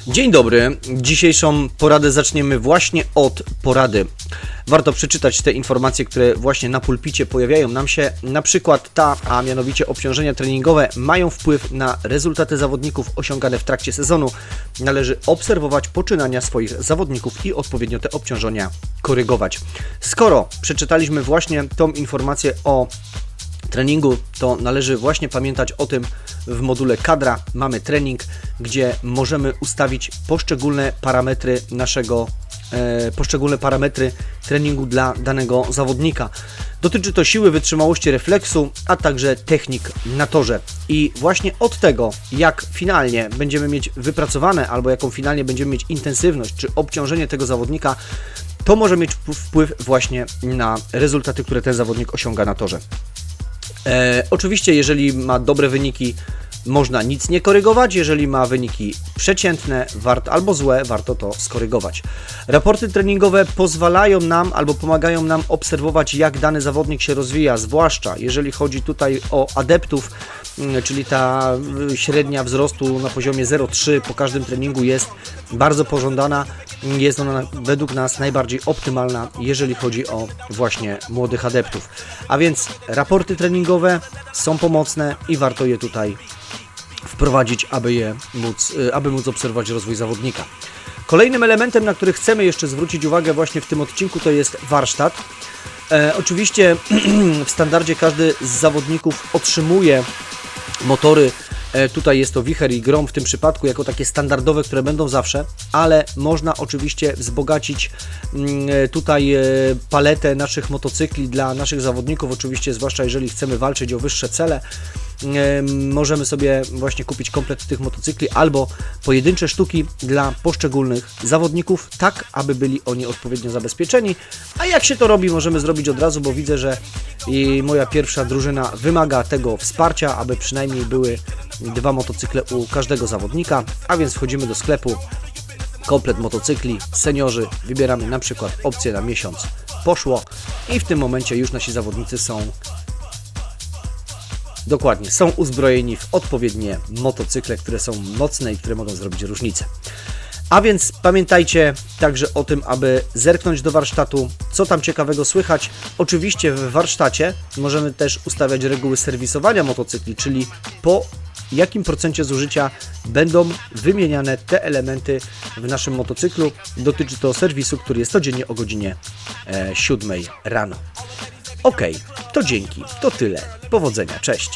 Dzień dobry. Dzisiejszą poradę zaczniemy właśnie od porady. Warto przeczytać te informacje, które właśnie na pulpicie pojawiają nam się. Na przykład a mianowicie obciążenia treningowe mają wpływ na rezultaty zawodników osiągane w trakcie sezonu. Należy obserwować poczynania swoich zawodników i odpowiednio te obciążenia korygować. Skoro przeczytaliśmy właśnie tą informację o treningu, to należy właśnie pamiętać o tym. W module kadra mamy trening, gdzie możemy ustawić poszczególne parametry treningu dla danego zawodnika. Dotyczy to siły, wytrzymałości, refleksu, a także technik na torze. I właśnie od tego, jak finalnie będziemy mieć wypracowane, albo jaką finalnie będziemy mieć intensywność, czy obciążenie tego zawodnika, to może mieć wpływ właśnie na rezultaty, które ten zawodnik osiąga na torze. Oczywiście, jeżeli ma dobre wyniki, można nic nie korygować. Jeżeli ma wyniki przeciętne albo złe, warto to skorygować. Raporty treningowe pozwalają nam albo pomagają nam obserwować, jak dany zawodnik się rozwija, zwłaszcza jeżeli chodzi tutaj o adeptów, czyli ta średnia wzrostu na poziomie 0,3 po każdym treningu jest bardzo pożądana. Jest ona według nas najbardziej optymalna, jeżeli chodzi o właśnie młodych adeptów. A więc raporty treningowe są pomocne i warto je tutaj wprowadzić, aby móc obserwować rozwój zawodnika. Kolejnym elementem, na który chcemy jeszcze zwrócić uwagę właśnie w tym odcinku, to jest warsztat. Oczywiście w standardzie każdy z zawodników otrzymuje motory. Tutaj jest to Wicher i Grom w tym przypadku jako takie standardowe, które będą zawsze, ale można oczywiście wzbogacić tutaj paletę naszych motocykli dla naszych zawodników, oczywiście zwłaszcza jeżeli chcemy walczyć o wyższe cele. Możemy sobie właśnie kupić komplet tych motocykli albo pojedyncze sztuki dla poszczególnych zawodników, tak aby byli oni odpowiednio zabezpieczeni. A jak się to robi, możemy zrobić od razu, bo widzę, że i moja pierwsza drużyna wymaga tego wsparcia, aby przynajmniej były 2 motocykle u każdego zawodnika, a więc wchodzimy do sklepu, komplet motocykli, seniorzy, wybieramy na przykład opcję na miesiąc, poszło i w tym momencie już nasi zawodnicy są uzbrojeni w odpowiednie motocykle, które są mocne i które mogą zrobić różnicę. A więc pamiętajcie także o tym, aby zerknąć do warsztatu, co tam ciekawego słychać. Oczywiście w warsztacie możemy też ustawiać reguły serwisowania motocykli, czyli po jakim procencie zużycia będą wymieniane te elementy w naszym motocyklu. Dotyczy to serwisu, który jest codziennie o godzinie 7 rano. Ok, to dzięki, to tyle. Powodzenia, cześć!